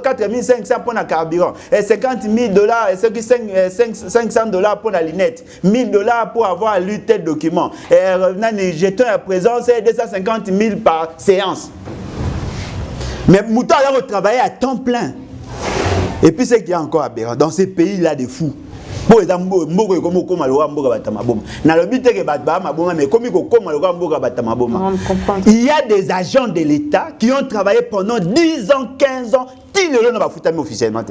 4500 pour le carburant, et $50,000, et ceux qui $500 pour la lunette, $1,000 pour avoir lu tel document, et revenant les jetons à présent, c'est 250,000 par séance. Mais Mouton a travaillé à temps plein. Et puis c'est qu'il y a encore aberrant dans ces pays-là de fous. Il y a des agents de l'État qui ont travaillé pendant 10 ans, 15 ans, officiellement.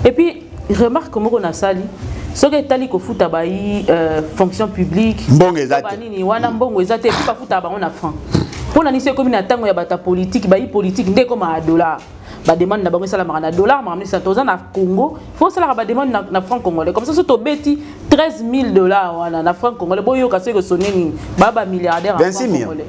Et puis, remarque comment on a sali. Ce qui est allé au foot à fonction publique, bon exact. Pour la nice comme une attaque ya bata politique, politique ndé comme à dollar. Ba demande na bango sala marana dollar, ma amni santoza na Congo. Faut sala ba demande na franc congolais. Comme ça surtout beti $13,000 na franc congolais. Boyo ka se ko sonné ni baba milliardaire en franc congolais.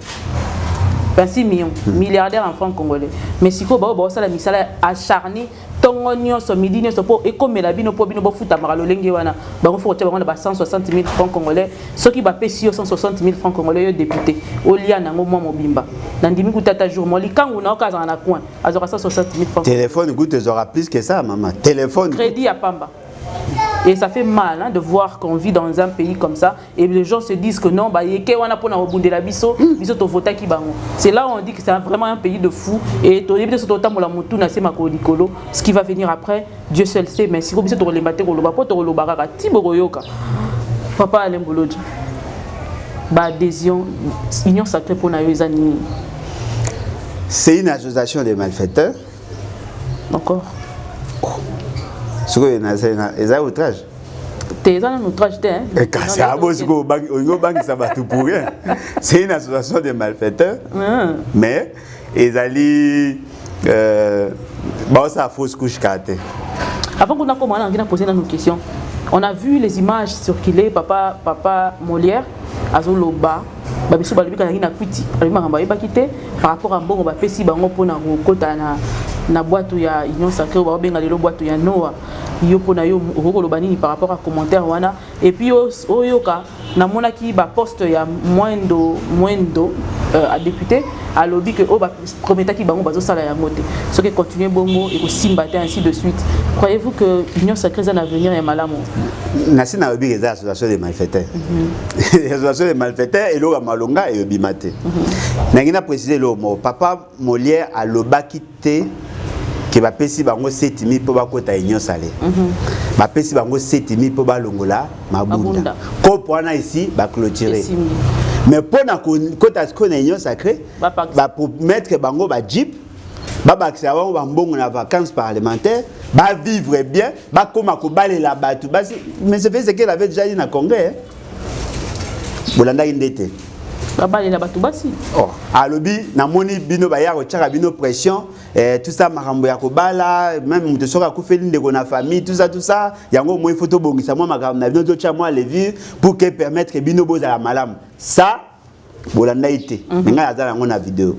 26 millions milliardaires en franc congolais. Mais si ko ba sala misala acharné tongonyo so midinyo so po ekomela bino po bino bo futa maralo lenge wana bango faut te bango na 160,000 francs congolais ceux qui ba pesi 160,000 francs congolais yo député olia nango mo mobimba nandimi kutata jour mo likangu na okaza na coin azora 160,000 francs téléphone goûte tu auras plus que ça maman téléphone crédit à pamba. Et ça fait mal hein, de voir qu'on vit dans un pays comme ça et les gens se disent que non, c'est là où on dit que c'est vraiment un pays de fous et ce qui va venir après, Dieu seul sait, mais si vous Papa Alain Bolodji, adhésion, union sacrée pour Nayouzani. C'est une association de malfaiteurs. Encore. C'est un outrage. C'est une association de malfaiteurs. Mais ils allaient. Ça fausse couche kate. Avant qu'on a posé une question, on a vu les images circuler, papa Molière, Azoloba. Babiso balibi kana na kwiti alima ngamba yeba kité par rapport à mbongo ba pesi bango pona kokota na boîte ya union sacrée ba benga lelo boîte ya Noah yo pona yo okoloba nini par rapport à commentaire wana et puis oyoka na mona ki ba poste ya mwendo à député à lobby que ba promettait ki bango bazo sala ya ngote ce qui continue bongo et ko simbaté ainsi de suite. Croyez-vous que union sacrée a un avenir ya malamu? Nasina lobby les associations de malfaiteurs. Les associations de malfaiteurs et l'ora malonga et bimate. Nangina préciser le mot papa Molière a lobaki te que ba pesi bango 7,000 pour ba kota union salé. Ba pesi bango 7,000 pour ba longola mabunda. Ko poana ici ba clôturer. Mais pour na kota ko na union sacrée ba pour mettre bango ba jeep ba bakisa bango ba mbongo na vacances parlementaires ba vivre bien ba koma ko balela batu basi mais c'est fait ce qu'elle avait déjà dit na congrès. Bolanda indete. Babali la batu basi. Oh, alobi na moni bino ba ya ko tchaka bino pression tout ça makambo ya ko bala même muto soka ku feli ndeko na famille tout ça yango moi photo bongisa moi makambo na bino to tcha moi les vivre pour que permettre bino boza la malam. Ça bolanda ite. Nga azala ngo na vidéo.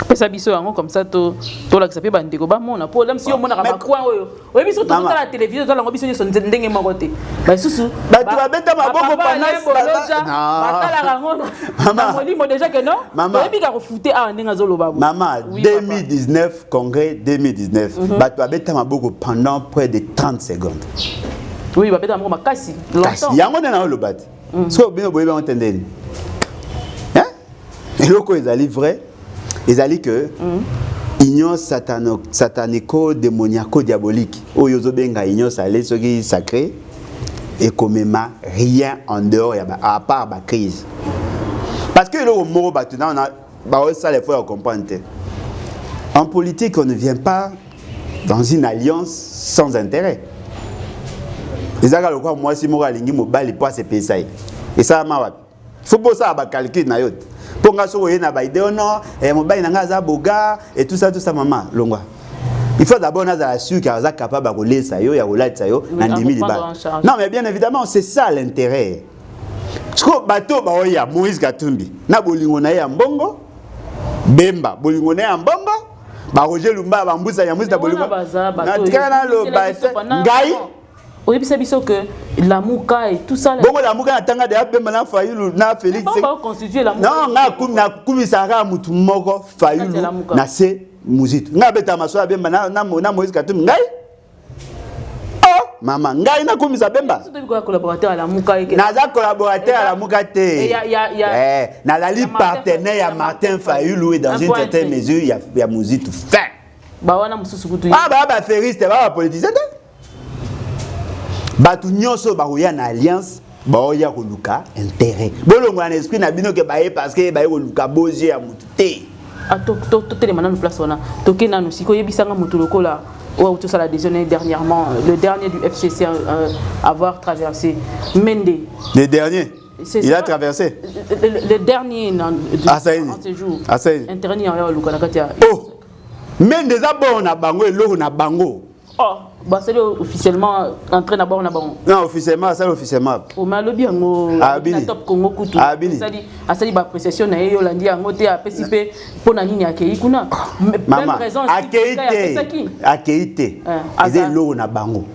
Pesa biso yango comme ça to la sape ba ndeko ba mona po même si on mona ba kwa oyo oyo biso to la télévision to la ngo biso ni so ndenge makote ba susu ba tu abeta maboko panas batala rango mama molimo déjà que non oyo bika ko fouter a ndenga zolo babo maman 2019 congrès 2019 ba tu abeta maboko pendant près de 30 secondes oui ba beta maboko makasi longtemps yango na lo bati so bino boye ba entendeli hein eloko ezali vrai. Ils allaient que union satanico-démoniaco-diabolique, oyozo benga union salé, ce qui est sacré, et comme rien en dehors, à part la crise. Parce que le mot on a ça les fois à comprendre. En politique, on ne vient pas dans une alliance sans intérêt. Les agents le quoi moi si moi alingi mobile pas c'est payé. Et ça m'a faut pas ça à calculer na yot. Pour nga so na ba idée non et mobile na ngaza boga et tout ça maman longwa. Il faut d'abord na za sûr qu'il est capable de laisser yo ya roulette yo na 10 000 balles. Non mais bien évidemment c'est ça l'intérêt. Sko bato ba oya Moïse Katumbi na bolingo na ya mbongo Bemba bolingo na ya mbongo ba Roger Lumba ba mbusa ya Moïse da bolingo. Na tikana lo ba ngai oui, c'est sûr que la mouka et tout ça. Bon, la mouka a tanga de Bemba na Fayulu na Félix. On va constituer la mouka. Non, na kumisa ra mutu moko Fayulu na se Mouzit. Nga beta maso bemba na Moïse Katumbi ngai. Oh, maman, ngai na komisa bemba. Tu es collaborateur à la Mouka. Naza collaborateur à la Mouka te. Nazali partenaire ya Martin Fayulu dans une certaine mesure ya Mouzit fin. Ba wana mususu kutu. Ba feriste ba politicien. Ba tu nyonso ba roya na alliance. Baoya koluka intérêt bolongo en esprit na bino ke baye parce que baye koluka boje ya mutu te tele manana place wana toke nanu siko yebisanga mutu lokola ou tout ça la décision dernièrement le dernier du FCC avoir traversé Mende le dernier il a traversé le dernier en séjour interni en luka na katia oh Mende za bon na bango eloko na bango oh bah c'est officiellement entré d'abord na bango non officiellement ça officiellement o malobi yango na top Congo kutu asali ba appréciation na yo landi yango te apesipe pona nini akei kuna même raison akeite eze logo na bango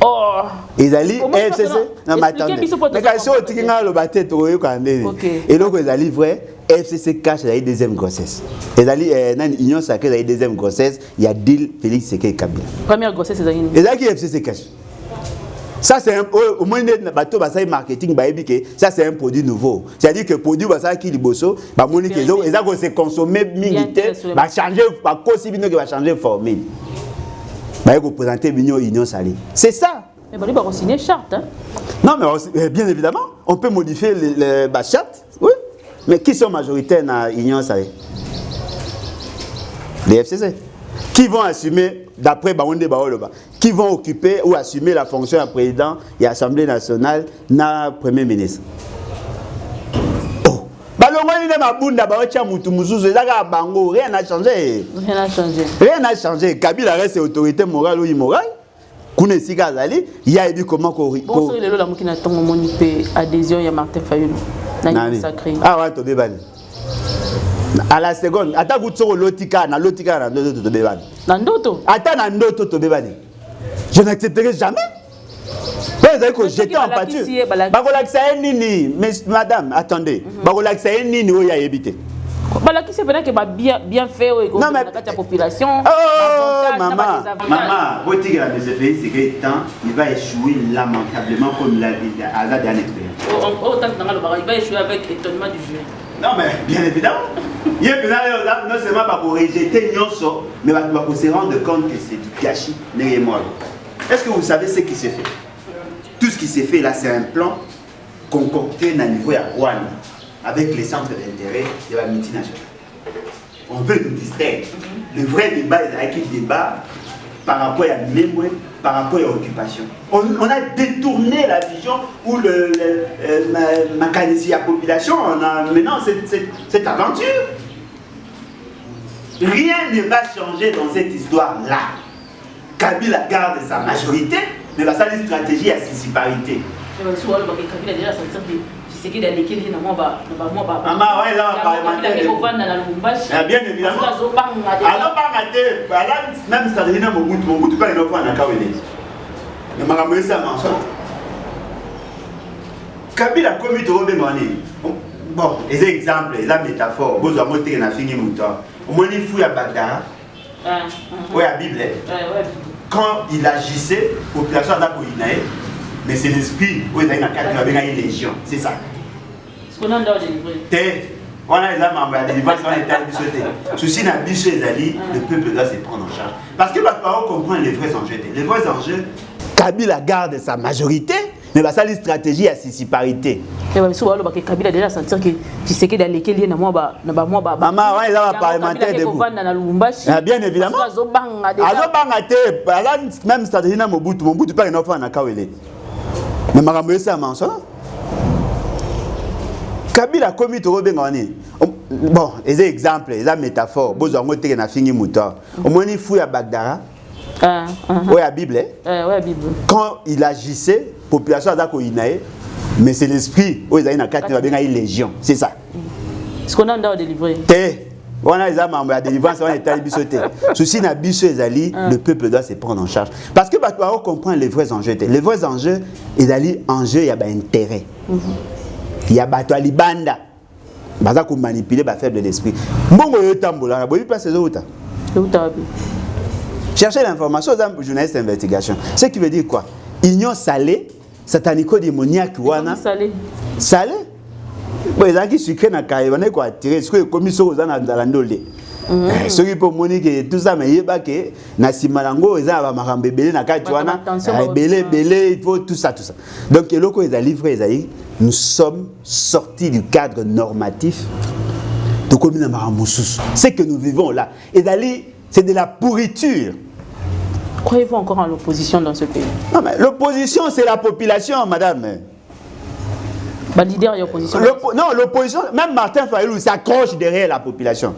oh ezali FCC na matande mais quand so tikinga lo baté to yo kandeli eloko ezali vrai FCC cache la deuxième grossesse. Ezali union sacrée la deuxième grossesse, il y a deal Félix Sekei Kabila. Première grossesse c'est une. Ezali qui FCC cache. Ça c'est au moins net bateau basai marketing ba ebike, ça c'est un produit nouveau. C'est-à-dire que produit basai qui liboso, ba moni que eza ko se consommer mingité, ba changer ba kosi bino que va changer formule. Ba ko présenter union salée. C'est ça. Mais ba va signer charte hein. Non mais bien évidemment, on peut modifier la charte. Oui. Mais qui sont majoritaires dans l'Union salée? Les FCC. Qui vont assumer, d'après Baoundé Baoloba, qui vont occuper ou assumer la fonction de président et Assemblée nationale na Premier ministre? Oh! Rien n'a changé. Rien n'a changé. Rien n'a changé. Kabila reste autorité morale ou immorale. Kuna sika zali, il y a eu comment bon, c'est le la mukina tongo moni pe adhésion ya Martin Fayulu. Sacré. Ah ouais, to bebani. À la seconde, ata kutsoko lotika na ndoto to bebani. Na ndoto? Ata na ndoto to bebani. Je n'accepterai jamais. Vous avez que j'étais en pâture. Bakolakisa nini, mais madame, attendez. Bakolakisa nini o ya ebité. Qui c'est vrai que bien fait la population. Oh maman, votre c'est que il va échouer lamentablement comme la vie à la dernière expérience. Il va échouer avec étonnement du jury. Non mais bien évidemment. Il y a non seulement pas pour rejeter Nyonso, mais pour se rendre compte que c'est du gâchis. Est-ce que vous savez ce qui s'est fait? Tout ce qui s'est fait là, c'est un plan concocté à niveau à Rwanda, avec les centres d'intérêt de la multinationale. On veut nous distraire. Le vrai débat est avec le débat par rapport à l'Imemwe, par rapport à l'occupation. On a détourné la vision où la population, on a maintenant cette aventure. Rien ne va changer dans cette histoire-là. Kabila garde sa majorité, mais va ça une stratégie à disparité. Bien évidemment. Même stratégie dans Mobutu pas une fois en Akawele. Mais ma ça mensonge. Kabila comme il trouve bon, les exemples, les métaphores, vous avez monté na fini mouton. Au moins il faut ya Bagdara. Ouais, la Bible. Quand il agissait, population a coïnaé, mais c'est l'esprit où il y a une légion, c'est ça. Ce qu'on a dans les livrets. On a les âmes en bas, on est à bisouté. Souci n'a bisou les alliés, le peuple doit se prendre en charge. Parce que votre parole comprend les vrais enjeux. Les vrais enjeux, Kabila garde sa majorité, mais va ça une stratégie à disparité. Et bien souvent Kabila déjà sentir que tu sais que dans lesquels il y a moi maman ouais là parlementaire de bien évidemment même stratégie na Mobutu pas une fois na Kawele. Mais makambo ça mensonge. Kabila commis to bengani. Bon, les exemples, les métaphores, besoin de na fini mouton. Au moins il faut ya Bagdara. Ouais, la Bible. Ouais, Bible. Quand il agissait, population a coïnaé, mais c'est l'esprit où il y a une légion, c'est ça. Ce qu'on a dans les livrets. On a les âmes en délivrance, on est à bisoté. Souci n'a biso ezali, le peuple doit se prendre en charge. Parce que on comprend les vrais enjeux. Les vrais enjeux, ezali enjeu il y a un intérêt. Il y a bato alibanda. Baza ko manipuler ba faible de l'esprit. Mbongo yo tambola, boyi place les autres. Chercher l'information aux journalistes d'investigation. Ce qui veut dire quoi? Union salée, satanico-démoniaque, wana. Salé. Salé? Bon, ils ont qui sucré na caïvané quoi tirer ce que comme ils sont aux anandolé. Ce qui peut moniquer tout ça mais il ba que na simalango ils ont marambe belé na katuana belé il faut tout ça. Donc le locaux ils a livré nous sommes sortis du cadre normatif de commune Maramoussous. Ce que nous vivons là et d'aller c'est de la pourriture. Croyez-vous encore en l'opposition dans ce pays? Non mais l'opposition c'est la population madame. Leader et opposition. Non, l'opposition, même Martin Fayulu s'accroche derrière la population.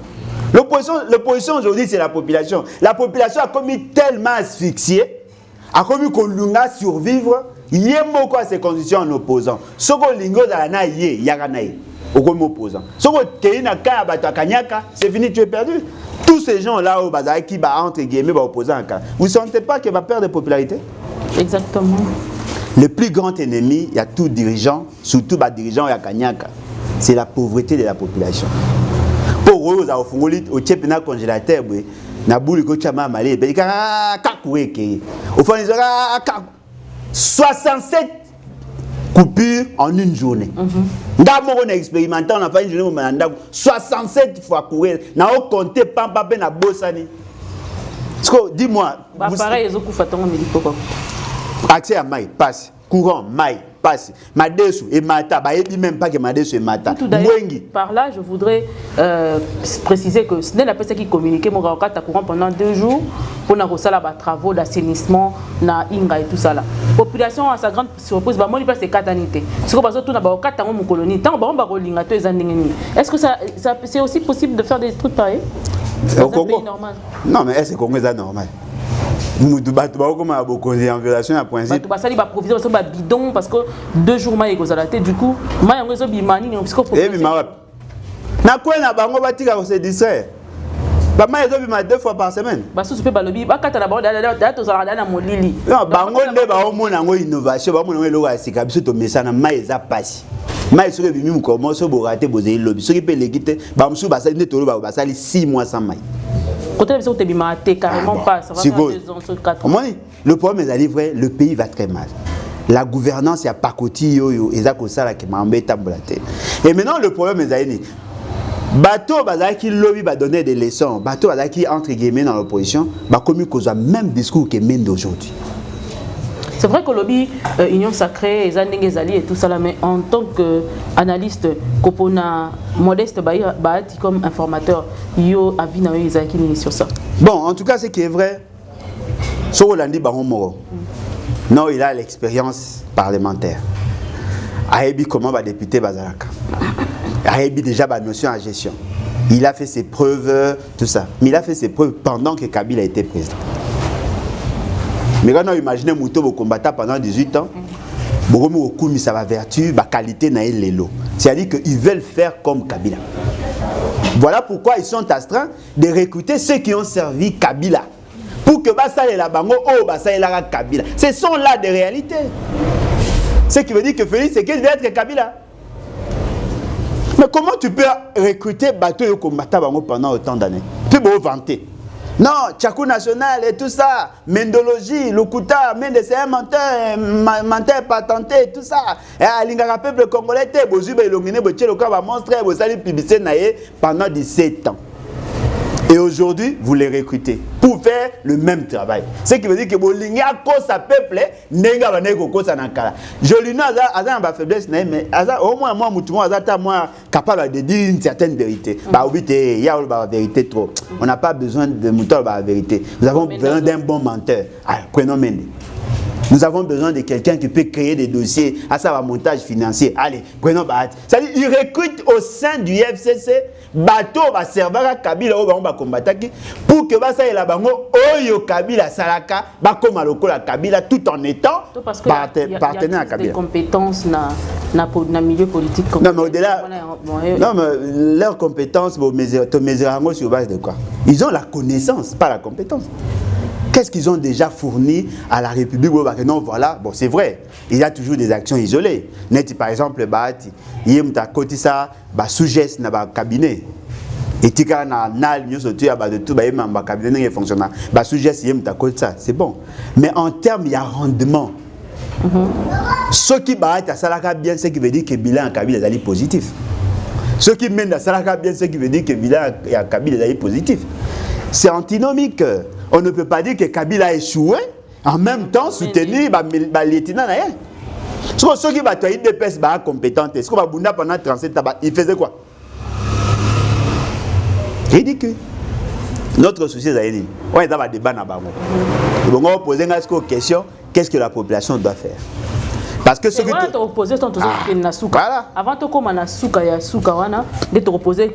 L'opposition aujourd'hui, c'est la population. La population a commis tellement asphyxié, a commis qu'on l'a survivre. Il y a beaucoup à ces conditions en opposant. Ce qu'on lingo dans la il y a un au opposant. Ce qu'on a c'est fini, tu es perdu. Tous ces gens-là au bazar qui va entre guillemets opposant, vous ne sentez pas qu'il va perdre de popularité? Exactement. Le plus grand ennemi, il y a tout dirigeant, surtout les dirigeants, c'est la pauvreté de la population. Pour eux, au Fongolit, au Tchépena congélateur, na boule ko chama malé, ben au fond, ils ont 67 coupures en une journée. D'abord, on a expérimenté, on a fait une journée, 67 fois courir, on a compté, pam, na bossani. Dis-moi. Pareil, ils ont coupé ton médico. Accès à maille, passe. Courant, maille, passe. Madesu et Mata, bah, il même pas que Madesu et Mata. Par là, je voudrais préciser que ce n'est pas ça qui communiquait mon courant pendant 2 jours pour nous faire des travaux d'assainissement, na Inga et tout ça là. Population à sa grande surprise, bah moi il passe 4 années. Ce que parce que tout n'a pas 4 ans mon colonie. Tant bon bah est-ce que ça c'est aussi possible de faire des trucs pareils dans un pays normal? Non mais est-ce que Congo est normal? Nous comme en violation à principe. Ça il va proviser parce que bidon parce que 2 jours mai à la tête du coup mai on résout bimani parce que eh bima na quoi na bango batika ko se distraire ba mai zo bima 2 fois par semaine ba sous pe balobi ba kata na bango da to sala na molili non bango nde ba omona ngo innovation ba mona ngo lo sika biso to mesana mai eza pasi mai so bimi mu ko mo so bo rater boze lobby so ki pe lekite ba msu ba sali nde to ba sali 6 mois sans mai. Carrément pas, ça va faire 2 ans sur 4 ans. Le problème est vrai, le pays va très mal. La gouvernance, il y a pas côté et ça qui m'a embêté. Et maintenant, le problème est là. Bateau qui lobby va donner des leçons. Bateau qui entre guillemets dans l'opposition, va commis cause même discours que mène d'aujourd'hui. C'est vrai que le lobby Union Sacrée, et tout ça, mais en tant qu'analyste, Kopona Modeste Bahati comme informateur, yo avis na sur ça. Bon, en tout cas, ce qui est vrai, Sorolandi Baron Moro, non, il a l'expérience parlementaire. Aébi comment va député Bazalaka. Aébi déjà la notion en gestion. Il a fait ses preuves, tout ça. Mais il a fait ses preuves pendant que Kabila était président. Mais quand on imagine Mouto combattant pendant 18 ans, beaucoup ça va vertu, la qualité n'a l'élo. C'est-à-dire qu'ils veulent faire comme Kabila. Voilà pourquoi ils sont astreints de recruter ceux qui ont servi Kabila. Pour que Bassa et la Bango, Bassa et la Kabila. Ce sont là des réalités. Ce qui veut dire que Félix, c'est qu'il veut être Kabila. Mais comment tu peux recruter bateau et combattant Bango pendant autant d'années? Tu peux vanter. Non, Tchakou National et tout ça, Mendologie, Lukuta, Mendes, c'est un menteur patenté, tout ça. Et à l'Ingara peuple congolais, Bozuba et Longine, Bocheloka va montrer, vous allez publier pendant 17 ans. Et aujourd'hui, vous les recrutez pour faire le même travail. Ce qui veut dire que Bolinga a cause à peuple, Nenga va nego cause à Nankara. Jolino a ma faiblesse, mais au moins moi, moi, capable de dire une certaine vérité. Bah oui, il y a la vérité trop. On n'a pas besoin de mouton la vérité. Nous avons besoin d'un bon menteur. Prenons Mende. Nous avons besoin de quelqu'un qui peut créer des dossiers à sa montage financier. Allez, prenons Bahati. C'est-à-dire, il recrute au sein du FCC, bateau va servir à Kabila ou va combattre pour que ça la bango oyo Kabila salaka ba comme lokola Kabila tout en étant partenaire à Kabila. Des compétences na milieu politique. Non mais au-delà, non mais leurs compétences, te mesurer sur base de quoi? Ils ont la connaissance, pas la compétence. Qu'est-ce qu'ils ont déjà fourni à la République? Non, voilà, bon, c'est vrai, il y a toujours des actions isolées. Par exemple, il y a côté ça, sous-geste dans le cabinet. Et tu as un nous surtout à de tout bah cabinet qui fonctionne bah sujet si ça c'est bon mais en termes il y a rendement ce qui bah ta salaka bien ce qui veut dire que bilan en cabinet est positif ce qui mène à salaka bien ce qui veut dire que bilan en cabinet est positif c'est antinomique on ne peut pas dire que Kabila a échoué en même temps soutenir bah lieutenant naïe ceux qui battent une DPS bah compétente est-ce qu'on va bunda pendant 37 ans il faisait quoi ridicule. Notre souci c'est dit on est dans un débat na bango donc on va poser une question qu'est-ce que la population doit faire parce que ce que tu opposé ton na souka voilà avant to koma na souka ya souka wana de te reposer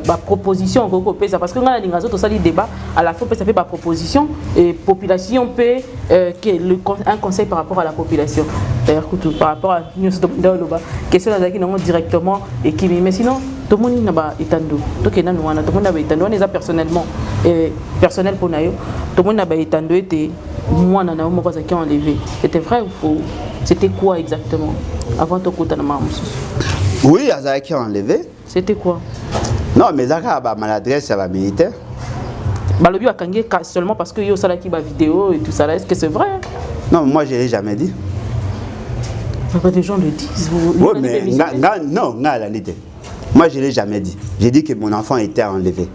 ba proposition ko pesa parce que ngala ninga zo to sali débat à la fois ça fait ba proposition et population peut un conseil par rapport à la population d'ailleurs par rapport à news de question là qui non directement et qui mais sinon tout le monde n'a pas étendu tout le monde n'a pas étendu on est personnellement personnel pour nayo tout le monde n'a pas étendu était moi nana moi pas qui enlevé c'était vrai ou faux c'était quoi exactement avant ton côté na mamus oui azaki qui enlevé c'était quoi non mais zaka ba maladresse à la militaire balobi akangi seulement parce que yo sala ki ba vidéo et tout ça là est-ce que c'est vrai non moi je l'ai jamais dit des gens le disent oui mais non la nité moi je l'ai jamais dit j'ai dit que mon enfant était enlevé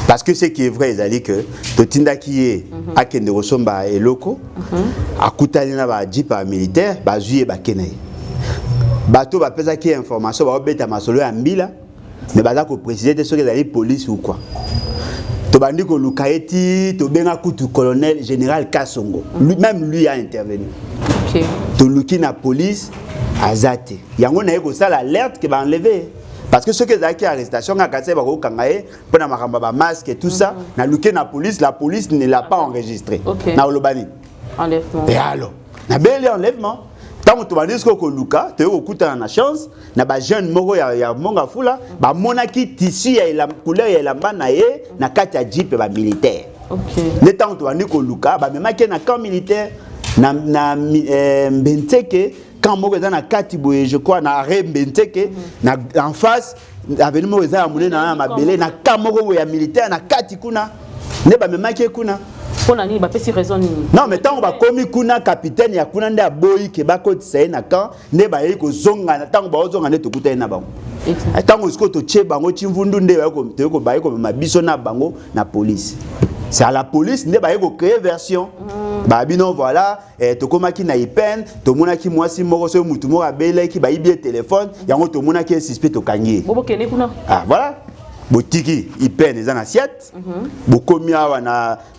parce que ce qui est vrai ils dit que totinda qui est à kende rosomba et loko akutani na ba jeep militaire ba juye ba kenai bato ba pesa qui information ba obeta masolo ya mbila mais baza ko préciser de ce que les police ou quoi to bandi ko lukaeti to benga kutu colonel général Kasongo même lui a intervenu OK to luki na police azate yango na yeko sala alerte que ba enlever parce que ceux qui ont été arrestation à Kassé Bako Kangaye pour na makamba masque et tout ça na luké na police la police ne l'a pas enregistré na olobani enlèvement et alors na bel enlèvement tant to bandi ko luka te okuta na chance na ba jeune moko ya monga fula ba monaki tissu ya la couleur ya lamba na ye na kati ya jeep ba militaire OK ne tant to bandi ko luka ba memaki na camp militaire na Mbenteke quand moi dans la carte je crois na Mbenteke na en face avenue moi za amune na mabele na kamoko ya militaire na kati kuna ne ba memaki kuna pona ni ba pesi raison ni non mais tant ba komi kuna capitaine ya kuna nda boyi ke ba ko tsaye na kan ne ba yi ko zonga na tant ba ozonga ne to kuta na bango tant usko to che bango chimvundu nde ba ko te ko ba yi ko mabiso na bango na police c'est à la police ne ba yi ko créer version bah bino voilà to komaki na ipen to monaki mwasi moko so mutu moko abele ki ba ibie téléphone yango to monaki suspect to kangi bobo kene kuna ah voilà botiki ipen eza na assiette bokomi awa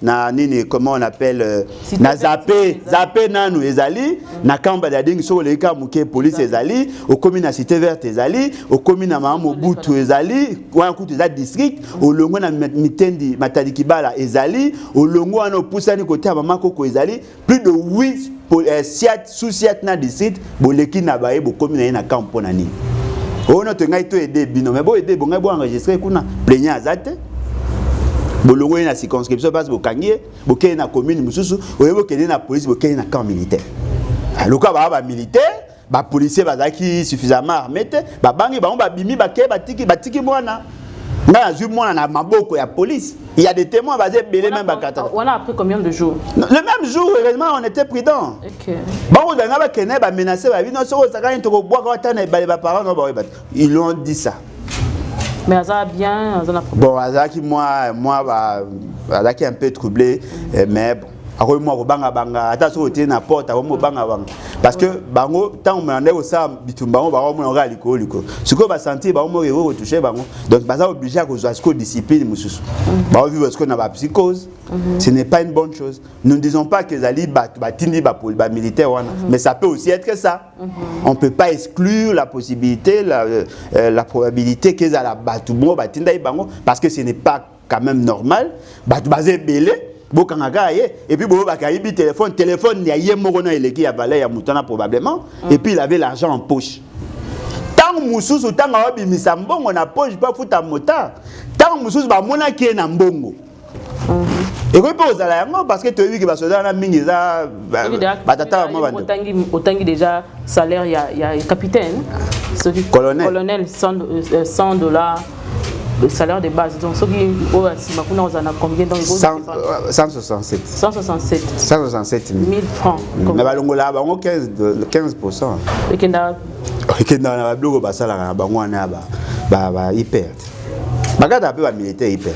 na nini comment on appelle na zappé nanu ezali na kamba da dingi so le ka muke police ezali okomi na cité verte ezali okomi na mama butu ezali wana kutu za district olongo na mitendi matadiki bala ezali olongo wana opusani côté ya mama koko ezali plus de 8 siat sous siat na district boleki na baye bokomi na na camp pona nini on a tenu à aider bino mais bon aider bon enregistrer kuna plaignant azate bolongo na circonscription parce que kangié boké na commune mususu oyebo kene na police boké na camp militaire aloka ba militaire ba policier bazaki suffisamment armé ba bangi ba on ba bimi ba ke batiki mwana na azui mwana na maboko ya police il y a des témoins basés belé même bakata on a après combien de jours le même jour heureusement on était prudent OK bon on a kene ba menacer ba bino so ça quand to bois quand na ba parents no ba ils l'ont dit ça mais ça bien ça bon azaki moi azaki un peu troublé mais bon ako moi ko banga ata so tie na porte ako mo banga parce que bango tant on ande ko sa bitumba on ba mo nga liko siko ba sentir ba mo re toucher bango donc ba ça obligé à ko zo discipline mususu ba vivre ce qu'on a ba psychose ce n'est pas une bonne chose nous ne disons pas que zali ba tindi ba militaire wana mais ça peut aussi être que ça on peut pas exclure la possibilité la probabilité que za la batu mo ba tinda bango parce que ce n'est pas quand même normal ba basé belé et puis bon téléphone il y a yé moko na eleki ya valeur ya mutana probablement et puis il avait l'argent en poche tant mususu tant abimisa mbongo na poche pas futa motard tant mususu ba mona ki na mbongo et puis pour ça là parce que tu as vu que ba soda na mingi za batata mo bando otangi déjà salaire il y a capitaine colonel $100 le salaire de base. Donc, ce qui est combien donc 167. 167 000 francs. Mais balongola bango 15%. Et qui n'a na blogo basala na bango na ba hyper. Bakata pe ba militaire hyper.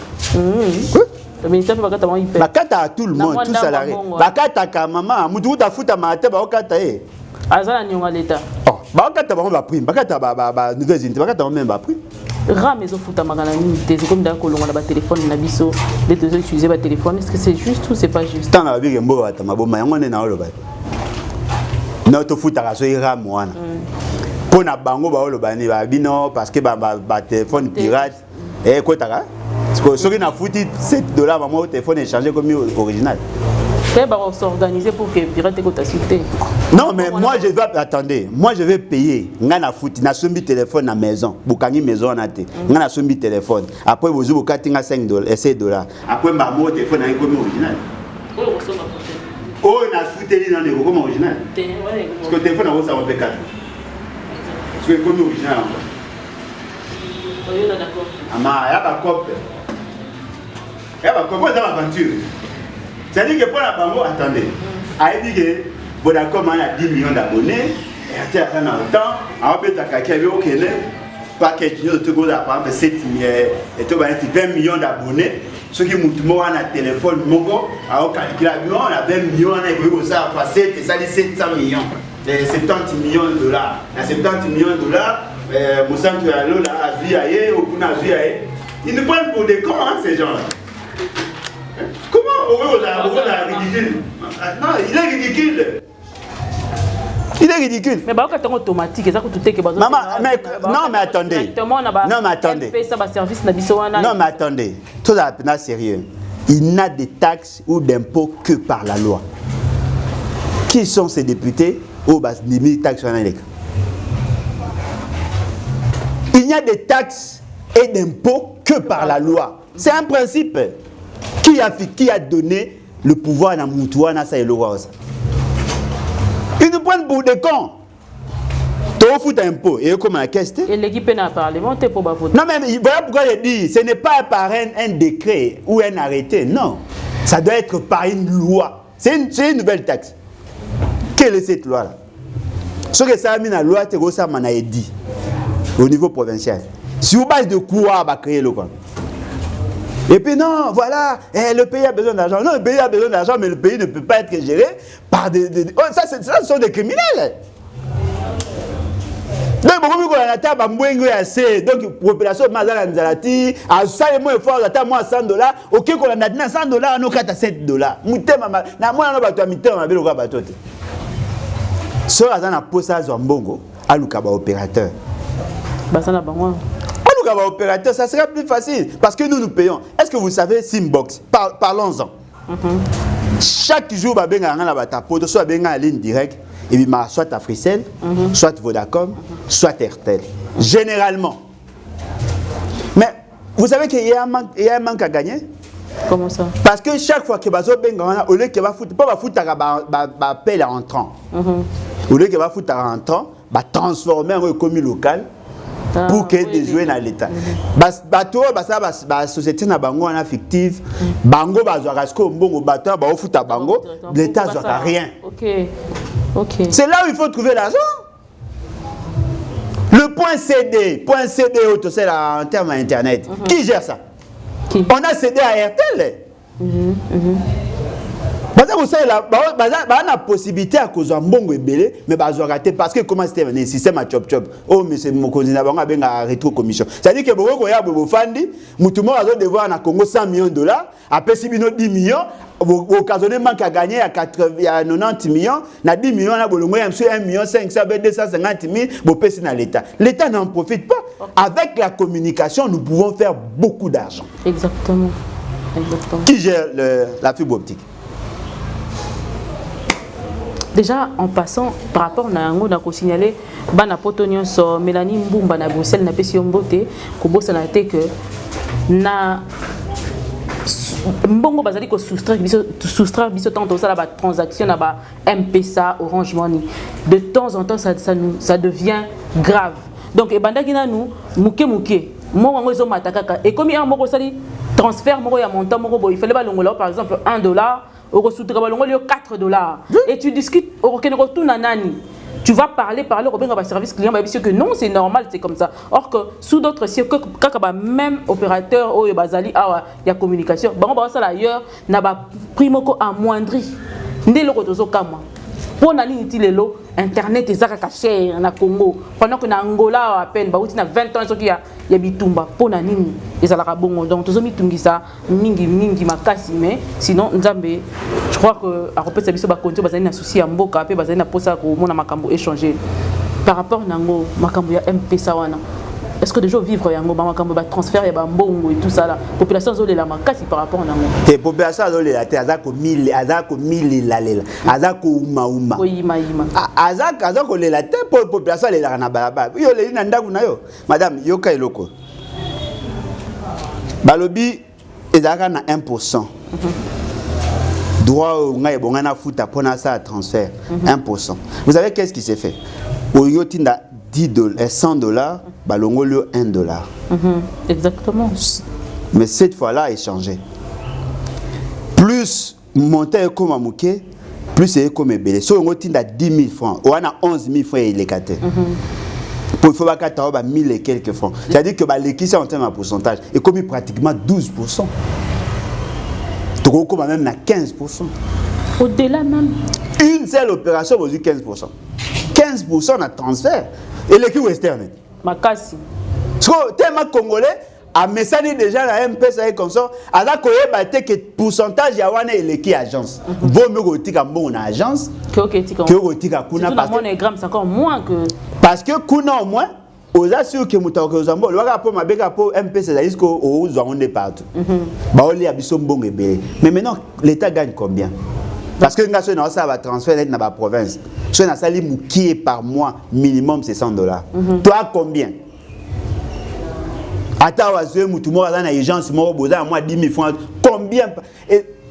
Le militaire bakata ba hyper. Bakata à tout le monde, tout salarié. Bakata ka maman, mutu ta futa mate ba okata e. Azala nyonga l'état. Oh, ba okata ba ba prime, bakata ba nouvelles unités, bakata même ba prime. Ram maison futa magana ni comme dans kolonga na ba téléphone na biso, les deux utiliser ba téléphone, est-ce que c'est juste ou c'est pas juste? Tant na bi mbo ata maboma yango ne na oloba. Na to futa ka so ram wana. Pona bango ba oloba ni ba bino parce que ba téléphone pirate et quoi ta parce que ceux qui n'a foutu $7 maman au téléphone échangé comme original. C'est va s'organiser pour que pirate ko ta cité. Non mais moi je vais attendez, moi je vais payer. Ngana foutu na sombi téléphone à maison, bukangi maison na te. Ngana sombi téléphone. Après vous vous katinga $5 et $7. Après maman au téléphone na comme original. Oh na foutu ni na comme original. Parce que le téléphone a ça on peut 4. Parce que comme original. Oui, d'accord. Ah, y'a pas copie. Y'a pas copie dans l'aventure. C'est-à-dire que pour la banque, attendez. A dit que Vodacom a 10 millions d'abonnés. Et à un temps, on peut t'accueillir au Kenya. Paquet de tout le monde, 7 20 millions d'abonnés. Ceux qui ont un téléphone, on a 20 millions, on a passé 700 millions. 70 millions de dollars. 70 millions de dollars. Ils nous prennent pour des cons, hein, ces gens-là. Comment on est ridicule? Non, il est ridicule. Il est ridicule. Mais bah, quand on automatique, ça coûte tout que maman, mais non, mais attendez. Non, mais attendez. Non, mais attendez. Tout ça est sérieux. Il n'a de taxes ou d'impôts que par la loi. Qui sont ces députés? Oh, bah, des 1000 taxes sur l'État. Il n'y a des taxes et d'impôts que par la loi. C'est un principe. Qui a donné le pouvoir à Moutouana, ça et le roi? Ils nous prennent pour des cons. Tu fous un impôt et comment la caisse? Et l'équipe n'a pas parlementaire pour voter. Non, mais voilà pourquoi je dis, ce n'est pas par un décret ou un arrêté, non. Ça doit être par une loi. C'est une nouvelle taxe. Quelle est cette loi-là? Ce que ça a mis dans la loi, c'est ça m'a dit au niveau provincial. Sur base de quoi on va créer le compte? Et puis non, voilà, le pays a besoin d'argent. Non, le pays a besoin d'argent, mais le pays ne peut pas être géré par des... Oh, ça, ce sont des criminels. Donc, la population de Nzalati, à ça, moi, il faut attendre moi $100. Ok, qu'on a $100, on a $7. Mouté, maman, na moi, on a battu à mité, on a vu le bateau. Ce qui a posé à Zambongo, à l'Ukaba opérateur. Opérateur, ça sera plus facile parce que nous payons. Est-ce que vous savez Simbox? Parlons-en. Chaque jour, soit en ligne directe, et puis soit Africell, soit Vodacom, soit Airtel. Généralement. Mais vous savez qu'il y a un manque à gagner? Comment ça? Parce que chaque fois que au lieu que va foutre, pas foutre à payer entrant. Au lieu que va foutre à entrant, transformer en commun local. Pour que des joueurs dans l'État. Bateau, la société na bango na fictive, bango bazwa ko mbongo bateau ba ofuta bango, l'État n'a rien. OK. C'est là où il faut trouver l'argent. Le point CD c'est en termes internet. Qui gère ça? On a cédé à RTL. Vous savez, la possibilité à cause d'un bon ébélé, mais raté parce que comment c'était un système à chop. Oh, mais c'est mon cousin, on a bien à rétro-commission. C'est-à-dire que beaucoup de fandi, Moutouma a devoir en Congo $100 millions, après 10 millions, occasionnellement qu'à gagner à 90 millions, na 10 millions, on a 1 million 500, 250 000, c'est dans l'État. L'État n'en profite pas. Avec la communication, nous pouvons faire beaucoup d'argent. Exactement. Qui gère la fibre optique? Déjà, en passant, par rapport à Nango, on a signalé Bana Potonion sur Mélanie Mbumba na Bruxelles, na Pession Bote, Kobo Sanate que na Mbongo Bazali ko soustraire biso tant ça la transaction na ba M-Pesa, Orange Money. De temps en temps, ça devient grave. Donc, et bandaki na nous, mouke moi ngo zo matakaka et comme un moko sali transfert moko ya montant moko il fallait ba longola par exemple $1 au soutra ba longola $4 et tu discutes au keneko tout nanani. Tu vas parler au bien service client, mais que non, c'est normal, c'est comme ça. Or que sous d'autres circuits, quand même opérateur ou bazali il y a communication, bon bah ça ailleurs n'a pas primo amoindri. Ndé le kotozo kama. Pour na ligne tilelo internet ezaka caché na Congo. Pendant que na Angola à peine ba uti na 20 ans soki ya bitumba pour na nini ezalaka bongo. Donc tozo mitungisa mingi makasi mais sinon nzambe je crois que à repéter biso ba konto bazali na souci ya mboka pe bazali na posa ko mona makambo échanger par rapport nango makambo ya MP wana. Est-ce que déjà vivre yango ba makambo ba transfert ya ba mbongo et tout ça là population zo la makasi par rapport nango te population zo la te azako 1000 la azako uma ima azako la te population la na balaba yo le na ndaku na yo madame yoka eloko balobi ezaka na 1%. Droit au ngai bongana futa pona ça transfert 1%. Vous savez qu'est-ce qui s'est fait? Au yotinda $100, balongolio $1. Exactement. Mais cette fois-là, il changé. Plus monter comme amouké, plus c'est comme belé. Si on a 10 000 francs, on a 11 000 francs il est caté. Pour faut pas qu'attendre 1000 et quelques francs. C'est-à-dire que l'équipe c'est en termes de pourcentage est commis pratiquement 12%. Donc on même à 15%. Au-delà même. Une seule opération vous dit 15%. 15% de transfert. Et l'équipe western. Makasi. Parce que tellement congolais a messagé déjà la MP comme ça, a la que que pourcentage ya wana l'équipe agence. Vaut mieux que tika mon agence que tika kuna parce que monogramme c'est encore moins que parce que kuna au moins aux assurés que mutako zambo le rapport mabeka pour MP c'est jusqu'au au on est partout. Ba oli abiso mbongo ebele. Mais maintenant l'état gagne combien? Parce que nous avons un transfert dans la province. Si on a sali moukié par mois, minimum c'est $100. Toi, combien? Attends, tu as une agence, moi, 10 000 francs. Combien?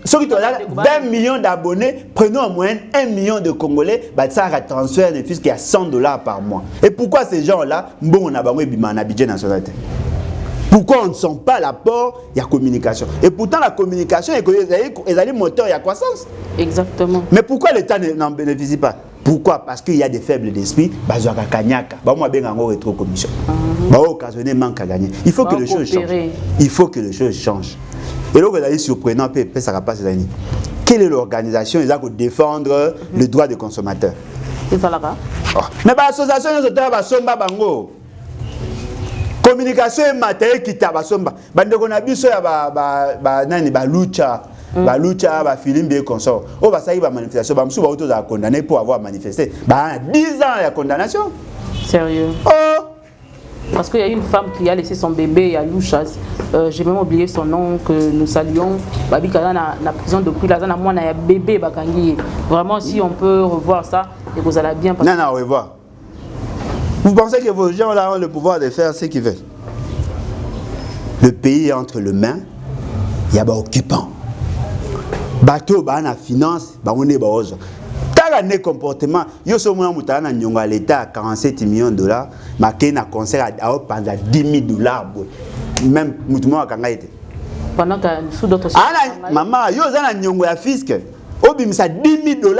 Ceux qui ont 20 millions d'abonnés, prenons en moyenne 1 million de Congolais, ça a un transfert de fisc qui a $100 par mois. Et pourquoi ces gens-là, bon, on a un budget national? Pourquoi on ne sent pas l'apport? Il y a communication. Et pourtant, la communication est un moteur de la croissance. Exactement. Mais pourquoi l'État n'en bénéficie pas? Pourquoi? Parce qu'il y a des faibles d'esprit. Il faut que les choses changent. Il faut que les choses changent. Et là, vous allez surprenant, ça va pas ces années. Quelle est l'organisation qui va défendre le droit des consommateurs? C'est ça là. Mais l'association de communication et matériel qui t'a basomba. Bandeko na biso ya nani lucha ba film bien consort. O ba sayi ba manifestation ba msu ba auto za condamné pour avoir manifesté. 10 ans de condamnation. Sérieux? Oh. Parce qu'il y a une femme qui a laissé son bébé à Luchas. J'ai même oublié son nom que nous saluons. Babi Kana na prison depuis la zone à moi na bébé bakangi. Vraiment si on peut revoir ça et vous allez bien passer. Non, revoir. Vous pensez que vos gens là ont le pouvoir de faire ce qu'ils veulent? Le pays est entre les mains, il y a des occupants. Bateau, la finance, on est bas. T'as un comportement, yo so mona mutana nyonga l'État $47 millions, mais qu'il a un concert à pendant $10 000, même mutumo akanga été. Pendant que sous d'autres. Ah maman, yo zana nyonga ya fisc. Obimisa $10 000,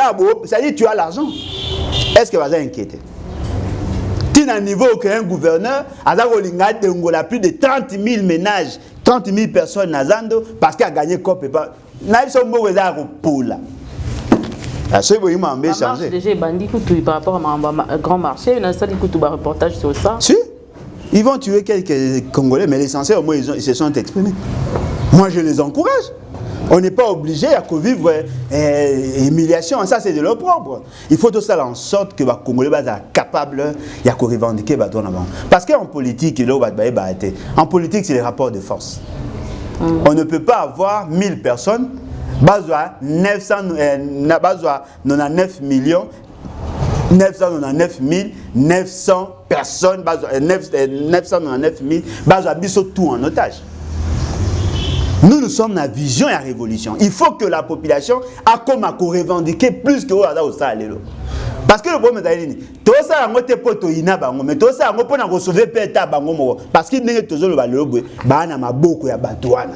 ça dit tu as l'argent. Est-ce que vous allez inquiéter? À niveau qu'un gouverneur a plus de 30 000 ménages, 30 000 personnes à Zando parce qu'il a gagné COP et pas. N'a-t-il pas pour là? Déjà bandit par rapport à grand marché, il y a un reportage sur ça. Si, ils vont tuer quelques Congolais, mais l'essentiel au moins ils se sont exprimés. Moi je les encourage. On n'est pas obligé à vivre humiliation, ça c'est de leur propre. Il faut tout ça en sorte que les Congolais soient capables de revendiquer. Parce qu'en politique, en politique c'est les rapports de force. On ne peut pas avoir 1000 personnes, 999 millions, 999 900 personnes, 999 000, tout en otage. Nous sommes dans la vision et la révolution. Il faut que la population a comme à revendiquer plus que au salaire. Parce que le problème est tout ça a été pour ina bango mais tout ça a pour sauver peta bango parce qu'il n'est toujours le valeur bana maboko ya batwana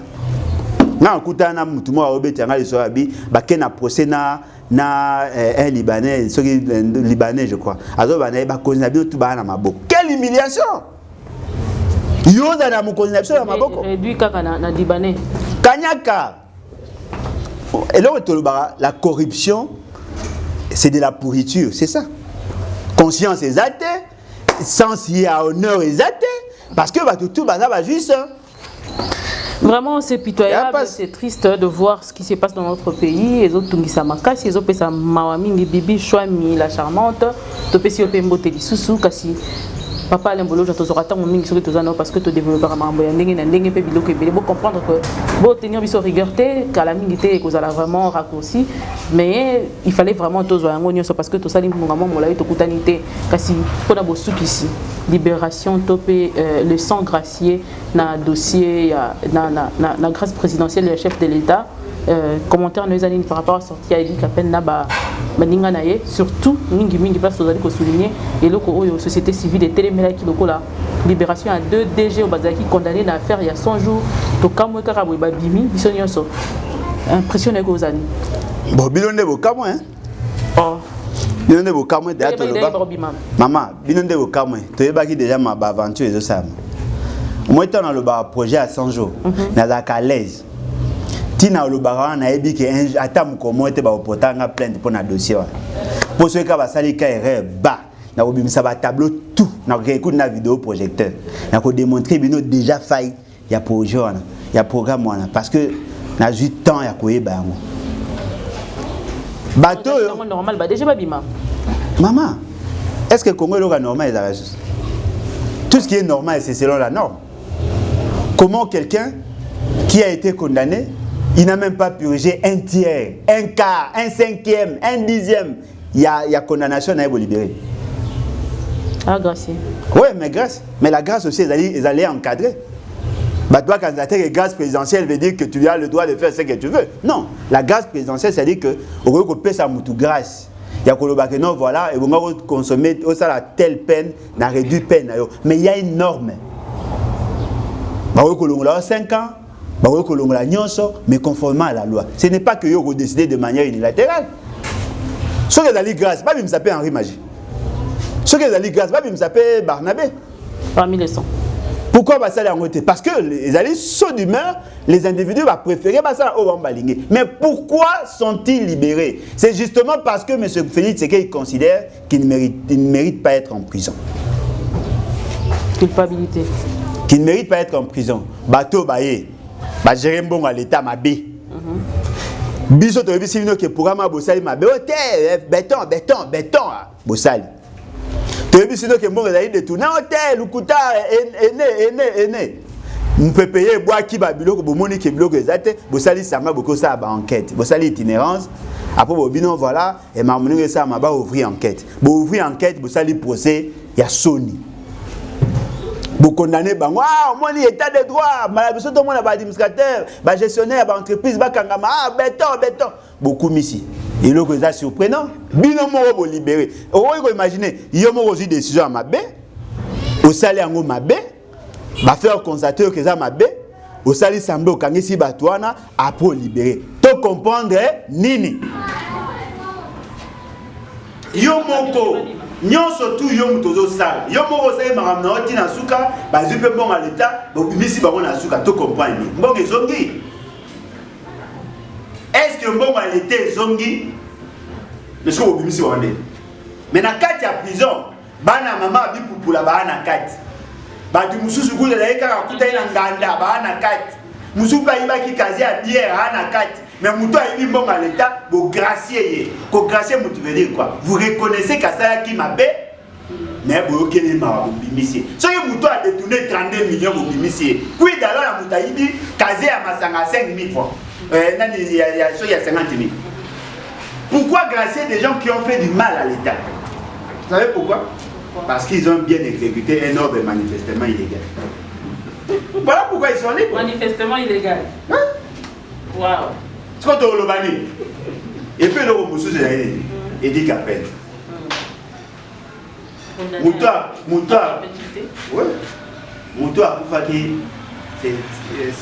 na kutana mutu mo obeti anga liso abi bakena procès na un libanais libanais je crois azo bana ba konza bi tout bana maboko quelle humiliation yo za na mukonza biso na maboko réduit kaka na libanais kanyaka et là la corruption c'est de la pourriture, c'est ça. Conscience exacte, sens y a honneur exact, parce que tout va juste. Vraiment, c'est pitoyable, c'est triste de voir ce qui se passe dans notre pays. Les autres Tungisa Makasi, les autres Mawami, Bibi, Chouami, la charmante, Topesi Opembo Telisusu, Kasi. Papa Lembolo, je te attends parce que tu développes un mambo. Il faut comprendre que pour tenir biso rigueuté, car la minité est vraiment raccourci, mais il fallait vraiment tous voir un parce que tout ça, maman, mon laïto coutanité, kasi pour la bossou ici, libération, topé le sang gracié, na dossier, na grâce présidentielle du chef de l'État. Commentaire nous années par rapport à sortie à Eli Kapen Naba Maninga Naye, surtout Mingi place aux alliés souligner et le société civile et téléméla qui la libération à 2 DG au Bazaki condamné dans l'affaire il y a 100 jours. Donc comme moi Karabou Babimi, Bissonioso impressionné aux années. Bon, Bilonde Bokamo hein. Oh. Bilonde Bokamo d'ailleurs. Maman, Bilonde Bokamo, tu es baki déjà ma aventure et ça. Moi étant dans le projet à 100 jours, dans la calaise. Tina le baron na ebi que atam comment était ba opotanga plainte pour na dossier pour ceux qui va sali ka erreur ba na obimisa ba tableau tout na écoute na vidéo projecteur na ko démontrer bino déjà faille ya projet wana ya programme wana parce que na 8 temps ya koyeba yango bateau normal ba déjà ba bima maman est-ce que Congo est normal tout ce qui est normal c'est selon la norme comment quelqu'un qui a été condamné il n'a même pas purgé un tiers, un quart, un cinquième, un dixième. Il y a condamnation à être libéré. Ah, grâce. Oui, mais grâce. Mais la grâce aussi, ils allaient encadrer. Bah, toi, quand tu as une grâce présidentielle, veut dire que tu as le droit de faire ce que tu veux. Non. La grâce présidentielle, c'est-à-dire que au lieu de payer sa grâce, il y a que non, voilà, et on va consommer la telle peine, on a réduit peine. Mais il y a une norme. Bah, on a 5 ans. Mais conformément à la loi. Ce n'est pas que vous décidez de manière unilatérale. Ce que vous avez grâce, pas me s'appelle Henri Magie. Ce que vous avez grâce, pas me s'appelle Barnabé. Parmi les 100. Pourquoi ça les engouté? Parce que les alliés sont d'humeur, les individus vont préférer ça au Bambalingé. Mais pourquoi sont-ils libérés? C'est justement parce que M. Félix Tshisekedi considère qu'il ne mérite pas être en prison. Culpabilité. Qu'il ne mérite pas être en prison. Bateau Baye. Bah gérer bon à l'état ma bé. Biso to bisi bino ke programme bosali ma bé béton bosali. To bisi no ke bon ezali de tourner hôtel ukuta ene. On peut payer bois qui ba biloko bo moni ke biloko ezate bosali sanga boko ça ba enquête. Bosali itinérance après bobino voilà et mamunu ça ma ba ouvrir enquête. Bo ouvrir enquête bosali procès ya Sony. Vous condamnez, moi, l'état de droit, malheureusement, tout le monde a administrateur, gestionnaire, entreprise, béton. Beaucoup ici. Et là, c'est surprenant. Binomo vous libéré. Vous imaginez, il y a une décision à ma bé, au salaire à ma bé, va faire constater que ça ma bé, au salaire semble au kangisi batouana, après libérer. Tout comprendre, nini. Yomoko. Nyonso tout yom tozo sal yom moko sai maram na oti na suka ba zipe bon à l'état donc misi ba na suka to comprendre bon ezongi est-ce que bon à l'état ezongi mais ce que misi wande mais na kati ya prison bana mama bi pupula ba na kati ba du mususu kule la eka kuta ina nganda ba na kati mususu ba iba ki kazi ya bière na kati. Mais Moutou a eu bon à l'état, vous graciez. Vous graciez, vous veut dire quoi? Vous reconnaissez qu'à ça qui m'a bé, mais vous avez bimisier. Si Moutou a détourné 32 millions de bimisier, puis d'ailleurs la Moutou a dit, casé à Massanga 5 000 fois. Il y a 50 000. Pourquoi gracier des gens qui ont fait du mal à l'État? Vous savez pourquoi? Parce qu'ils ont bien exécuté un ordre manifestement illégal. Voilà pourquoi ils sont libres. Manifestement illégal. Hein? Waouh. Ce que tu as dit, et puis le monsieur il dit qu'à peine. Moutou Akufaki,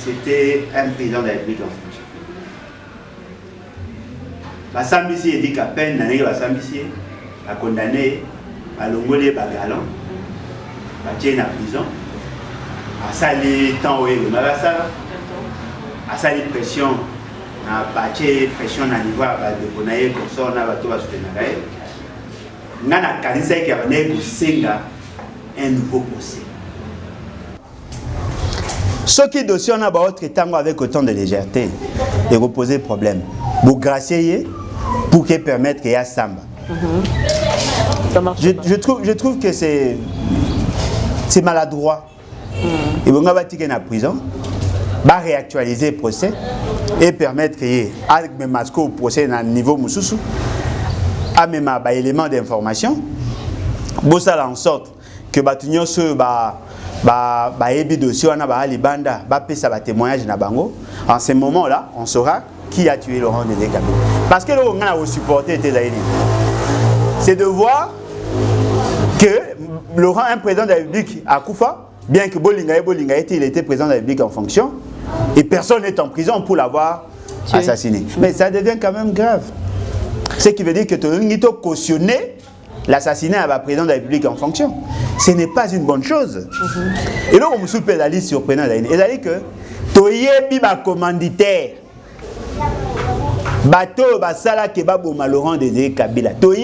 c'était un président de la République en fonction. La Sambisi est dit qu'à peine l'année la Sambisi a condamné à l'ongolé Bagalan, à tirer en prison, à sali temps où il y a à sali pression, à bâtir pression à niveau de Bonaye, comme ça on a tout à soutenir. On a candidat qui a un nouveau procès. Ce qui dossier on a autre temps avec autant de légèreté et reposer problème. Pour gracier pour qu'il permette qu'il y ait Samba. Je trouve que c'est maladroit. Et on va tirer la prison, va réactualiser le procès et permettre qu'il y ait avec masque au procès à niveau Moussoussou, à même éléments d'information, pour ça en sorte que Batunyo se dossier on a libanda va faire sa témoignage na bango. En ce moment-là, on saura qui a tué Laurent Désiré Kabila. Parce que on a supporté c'est de voir que Laurent, un président de la République à Koufa, bien que Bolingaï il était président de la République en fonction, et personne n'est en prison pour l'avoir assassiné. Mais ça devient quand même grave. Ce qui veut dire que tu as cautionné l'assassinat à président de la République en fonction. Ce n'est pas une bonne chose. Et là, on me soupèse la liste surprenante. C'est-à-dire que tu as un commanditaire. Bateau basala ke babo Laurent Désiré Kabila. To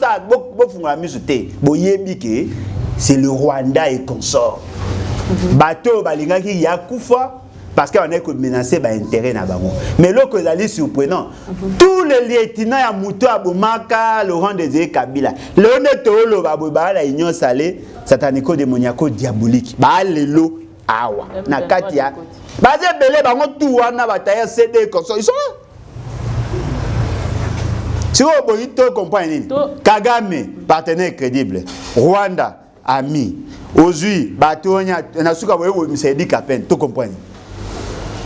ça bo funga misute. Boyebi ke c'est le Rwanda et consort. Bateau balinga ki yakufa parce qu'on est menacé par intérêt na bango. Mais là que ça surprenant. Tous les lieutenants ya Moutou Abomaka Laurent Désiré Kabila. Le neto lo babo ba la union salée satanico démoniaco diabolique. Ba lelo awa na katia. Ba ze belé bango tout wana bataya CD consort. Ils sont là. Si vous comprenez, Kagame, partenaire crédible, Rwanda, ami, Ozui, Batonia, Nasuka, vous savez qu'à peine, tout comprenez.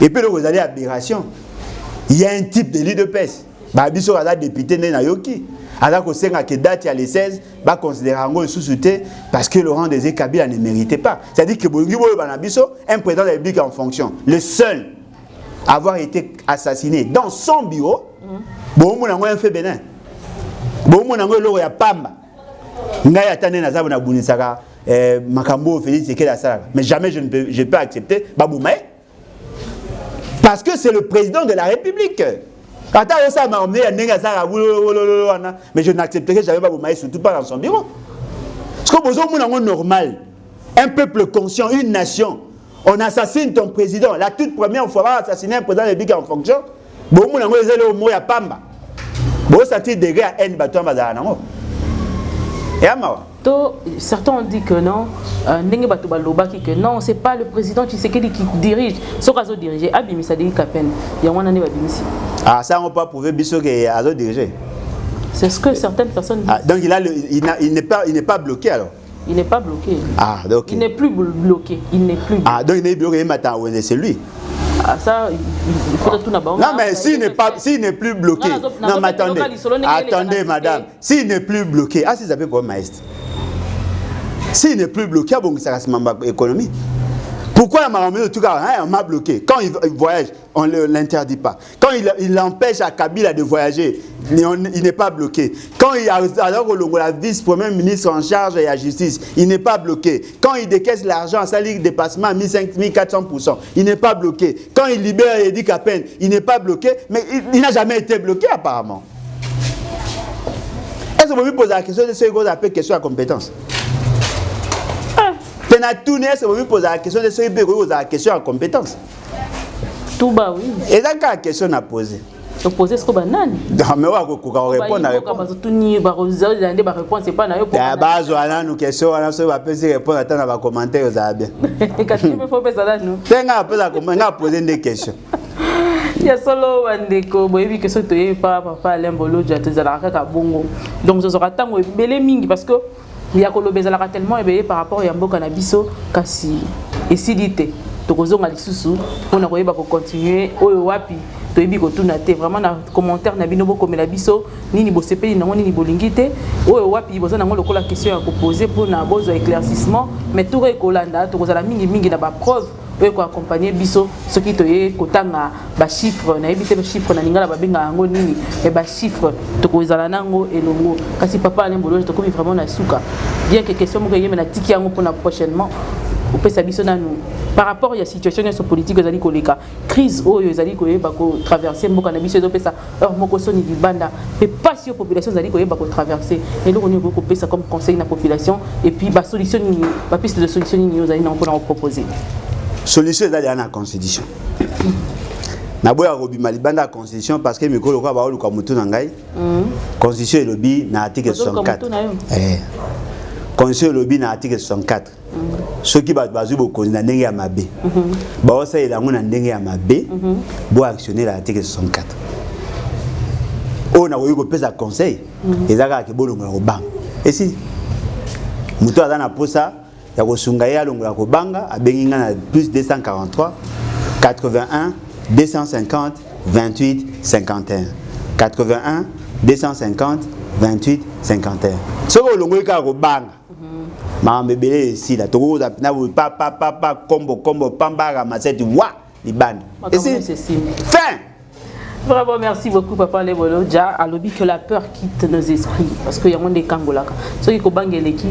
Et puis vous allez à aberration. Il y a un type de lit de peste. Babiso a député de Nayoki. Alors que c'est que date il y a les 16, va considérer en sous-souté parce que Laurent Désiré Kabila ne méritait pas. C'est-à-dire que Bongibo Banabiso, un président de la République en fonction, le seul à avoir été assassiné dans son bureau. Bon, mon ango fait Bénin. Bon, mon ango loro ya pamba. Ngai atane na zabu na bunisaka makambo Félix Sekela Sala. Mais jamais je peux accepter Baboumae. Parce que c'est le président de la République. Attends, ça m'a emmené à Nengasara, mais je n'accepterai jamais Baboumae, surtout pas dans son bureau. Parce que besoin mon ango normal, un peuple conscient, une nation. On assassine ton président. La toute première fois, on va assassiner un président de la République en fonction. Bon, mon ango est au mot ya pamba. Bon, ça tire degré à N bateau bazanango. Et amawa. Certains ont dit que non, que non, c'est pas le président Tshisekedi qui dirige. Ce qu'il a dirigé, Abimisa dit Kapen. Il y a un an Abimisi. Ah, ça on peut pas prouver biso qu'il a dirigé. C'est ce que certaines personnes disent. Ah, donc il n'est pas bloqué alors. Il n'est pas bloqué. Ah, donc il n'est plus bloqué. Il n'est plus bloqué. Ah, donc il est bloqué maintenant, c'est lui. Ah, ça, il faudrait tout d'abord. Non, mais s'il n'est plus bloqué. Non, mais attendez, madame. S'il n'est plus bloqué, ah, c'est ça pour maître. S'il n'est plus bloqué, bon, ça reste ma économie. Pourquoi la Marocaine, en tout cas, on m'a bloqué? Quand il voyage, on ne l'interdit pas. Quand il empêche à Kabila de voyager, il n'est pas bloqué. Quand il y a alors la vice-premier ministre en charge de la justice, il n'est pas bloqué. Quand il décaisse l'argent, ça ligue dépassement à 1400%, il n'est pas bloqué. Quand il libère et dit qu'à peine, il n'est pas bloqué, mais il n'a jamais été bloqué apparemment. Est-ce que vous me posez la question de ce que vous appelez question à compétence? Est-ce que vous me posez la question de ce que vous avez la question à compétence? Tout bas, oui. Et c'est la question à poser. Vous posez ce que vous avez. Non, mais on va répondre à répondre. C'est pas na yo. La base wana nous question wana so va poser répondre attendre va commenter aux bien. Qu'est-ce que faut faire ça nous? Tenga poser comment poser des questions. Ya solo bandeko boyebi que so toye pas papa Lembolo jatezala kaka bongo. Donc ce sera tango belé mingi parce que il y a kolobeza la tellement éveillé par rapport à Mboka na biso kasi esidité. tokozonga lisusu mpona koyeba kocontinue oyo wapi toyebi kotuna te vraiment na commentaire na bino bokomela biso nini bosepeli nango nini bolingi te oyo wapi boza nango lokola question ya kopose mpona bozwa éclaircissement mais tour ekolanda tokozala mingi na bapreuve oyo koaccompagner biso soki toye kotanga bachiffre nayebi te bachiffre na lingala babenga yango nini e bachiffre tokozala nango elongo kasi papa Alain Bologe tokomi vraiment na suka bien que question moko yeme na tiki yango mpona prochainement opesa biso nanu par rapport à la situation politique ezali koleka crise oyo ezali koyeba ko traverser mboka na biso ezopesa heure moko soni libanda mais pas si population ezali koyeba ko traverser et donc on est beaucoup pesa comme conseil na population et puis ba solution ni ba piste de solution ni ezali na mpona proposer solution ezali na constitution na boya robima libanda la constitution parce que mikolo kwa ba oluka mutu na ngai constitution elobi na article 64 constitution elobi na article 64 ceux qui bazui bokonzi na ndenge ya mabe baosa elango na ndenge ya mabe bo actionner l'article 64 on a eu kopesa conseil ezaka ke bolongola kobanga esi mutu aza na posa ya kosunga ye alongola kobanga abengi nga na plus 243 81 250 28 51 81 250 28 51 soko olongoli kaka kobanga makambo ebele esila tokoza na papa kombo pambara maseti wa libanda esi fin. Vraiment, merci beaucoup, Papa Lebolo. Déjà, à l'objet que la peur quitte nos esprits. Parce qu'il y a des Kangolaka. Ceux qui ont l'équipe,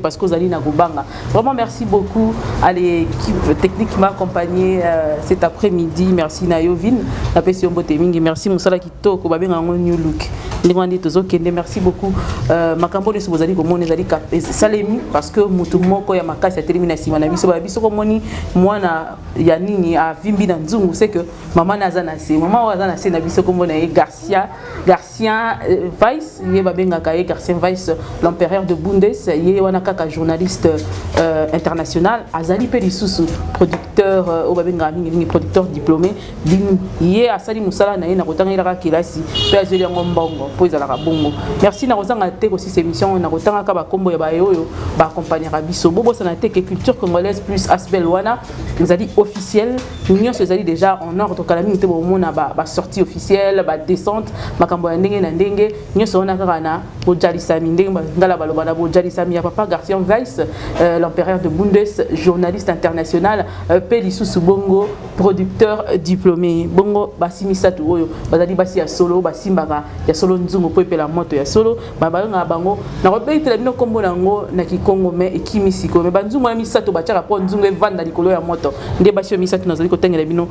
parce que vous allez Nagobanga. Vraiment, merci beaucoup à l'équipe technique qui m'a accompagné cet après-midi. Merci Nayovin, la PSO Boteming. Merci Moussala Kito, Kobabé Rango New Look. Merci beaucoup. Makambo de vous allez comment les salemi parce que Moutoumon, quand il y a ma casse, c'est terminé. Si mon ami se va biso comme moi, Yanini a Vimbi dans Zoom, c'est que maman maman wazana se na biso kombo na Garcia Weiss ye babenga kaye Garcia Weiss l'empereur de Bundes ye wana kaka journaliste international azali pe lisusu producteur o babenga mingi producteur diplômé ye asali musala na ye na kotanga ilaka kilasi pe azeli yango mbongo po ezalaka bongo merci na kozanga te aussi cette émission na kotanga ka ba kombo ya ba yoyo ba accompagner biso bobo sana te que culture congolaise plus Asbel wana ezali officiel union ezali déjà en ordre kalami te bon na ba sortie officielle ba descente makambo ya ndenge na ndenge nyoso ona kaka na bojali sami ndenge ngala baloba na bojali sami ya papa Garcia Weiss l'empereur de Bundes journaliste international Peli Bongo producteur diplômé bongo basimisa tu oyo bazali basi ya solo basimbaka ya solo nzungu po epela moto ya solo babalanga bango na robetela bino kombo nango na kikongo me ekimisiko me banzungu ya misato bachaka po nzungu evanda likolo ya moto nde basi yo misato nazali kotengela bino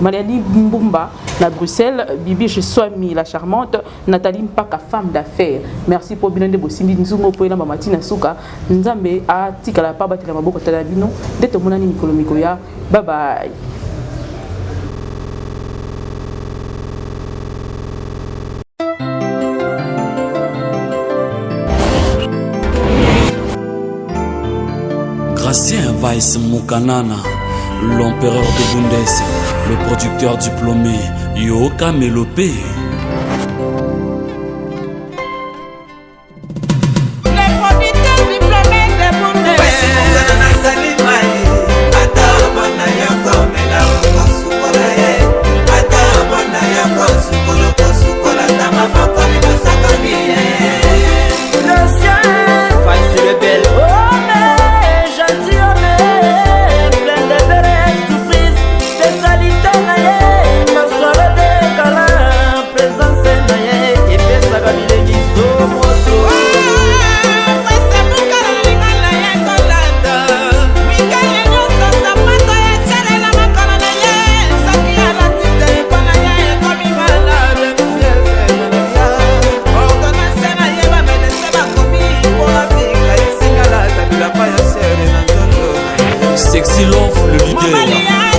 Mélanie Mbumba na Bruxelles, Bibi Swami la charmante, Nathalie Mpaka femme d'affaires. Merci pour bien de bosimbi nzungo po ela mamatina suka nzambe a tikala pa batela maboko tala bino de to monani mikolo mikoya bye bye. Gracien Weiss Mukanana, l'empereur de Bundes, le producteur diplômé Yoka Melopé. Sexy Love, le leader.